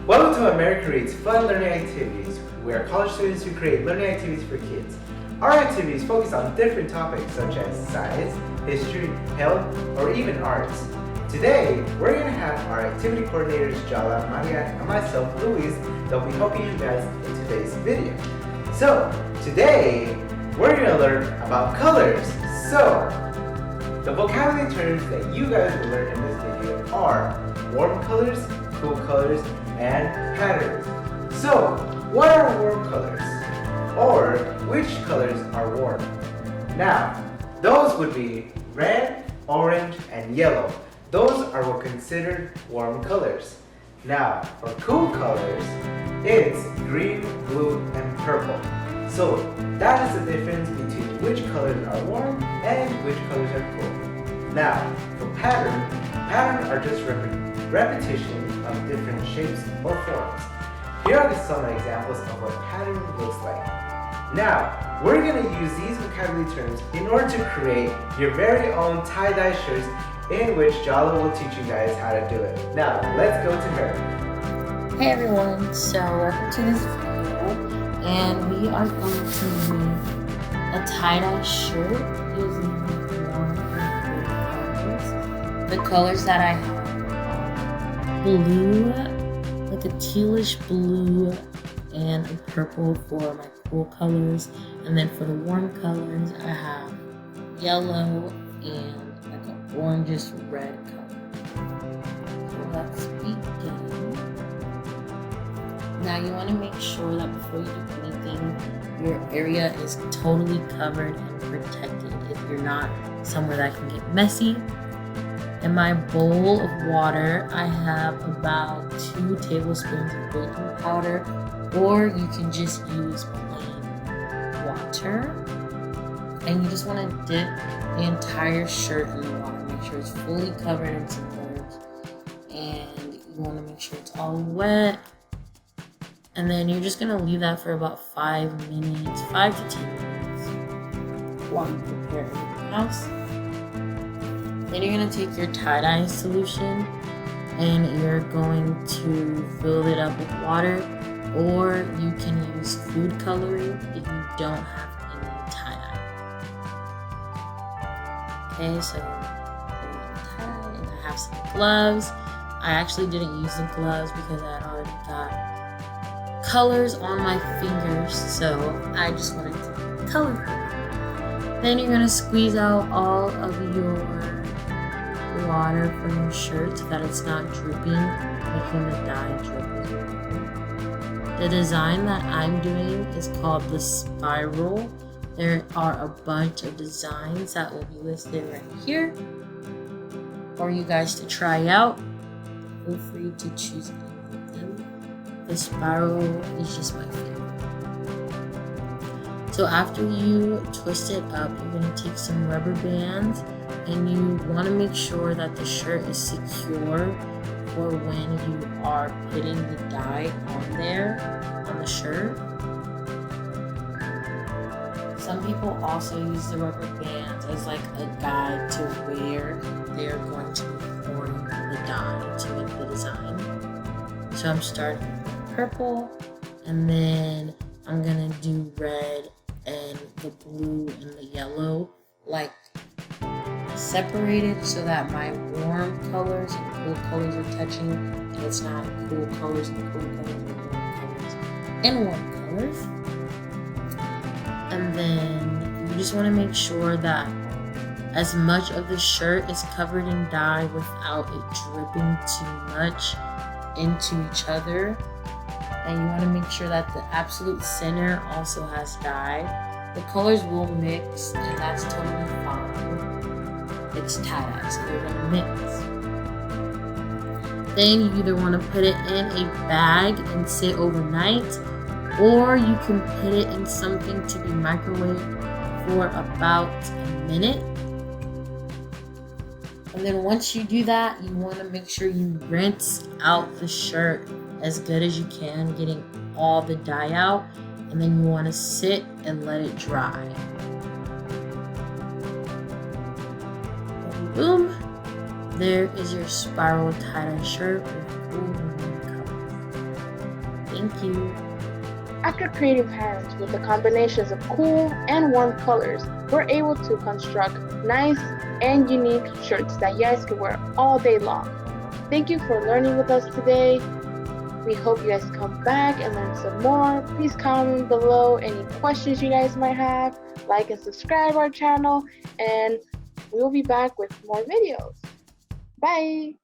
Welcome to America Reads Fun Learning Activities. We are college students who create learning activities for kids. Our activities focus on different topics such as science, history, health, or even arts. Today, we're going to have our activity coordinators Jala, Maria, and myself, Luis, that will be helping you guys in today's video. So, today, we're going to learn about colors. So, the vocabulary terms that you guys will learn in this video are warm colors, cool colors, and patterns. So, what are warm colors? Or, which colors are warm? Now, those would be red, orange, and yellow. Those are what considered warm colors. Now, for cool colors, it's green, blue, and purple. So, that is the difference between which colors are warm and which colors are cool. Now, for patterns are just repetitions of different shapes or forms. Here are some examples of what pattern looks like. Now, we're going to use these vocabulary terms in order to create your very own tie-dye shirts in which Jala will teach you guys how to do it. Now, let's go to her. Hey everyone, so welcome to this video, and we are going to make a tie-dye shirt using warm and cool colors. The colors that I have are blue, like a tealish blue, and a purple for my cool colors, and then for the warm colors I have yellow and like an orangish red color. So let's begin. Now you want to make sure that before you do anything, your area is totally covered and protected. If you're not somewhere that can get messy. In my bowl of water, I have about 2 tablespoons of baking powder, or you can just use plain water. And you just want to dip the entire shirt in the water. Make sure it's fully covered and submerged. And you want to make sure it's all wet. And then you're just going to leave that for about 5 minutes, 5 to 10 minutes while you prepare everything else. Then you're going to take your tie-dye solution and you're going to fill it up with water, or you can use food coloring if you don't have any tie-dye. Okay, so tie, and I have some gloves. I actually didn't use the gloves because I had already got colors on my fingers, so I just wanted to color them. Then you're going to squeeze out all of your water from your shirt so that it's not dripping, making the dye drip. The design that I'm doing is called the spiral. There are a bunch of designs that will be listed right here for you guys to try out. Feel free to choose any of them. The spiral is just my favorite. So after you twist it up, you're going to take some rubber bands, and you want to make sure that the shirt is secure for when you are putting the dye on there, on the shirt. Some people also use the rubber bands as like a guide to where they're going to be pouring the dye to make the design. So I'm starting with purple, and then I'm going to do red and the blue and the yellow, like separated so that my warm colors and cool colors are touching, and it's not cool colors and cool colors and warm colors and warm colors. And then you just want to make sure that as much of the shirt is covered in dye without it dripping too much into each other. And you want to make sure that the absolute center also has dye. The colors will mix, and that's totally fine. It's tie-dye, so they're gonna mix. Then you either want to put it in a bag and sit overnight, or you can put it in something to be microwaved for about a minute. And then once you do that, you want to make sure you rinse out the shirt as good as you can, getting all the dye out, and then you want to sit and let it dry. And boom, there is your spiral tie-dye shirt with cool warm colors. Thank you. After creating patterns with the combinations of cool and warm colors, we're able to construct nice and unique shirts that you guys can wear all day long. Thank you for learning with us today. We hope you guys come back and learn some more. Please comment below any questions you guys might have. Like and subscribe our channel, and we'll be back with more videos. Bye!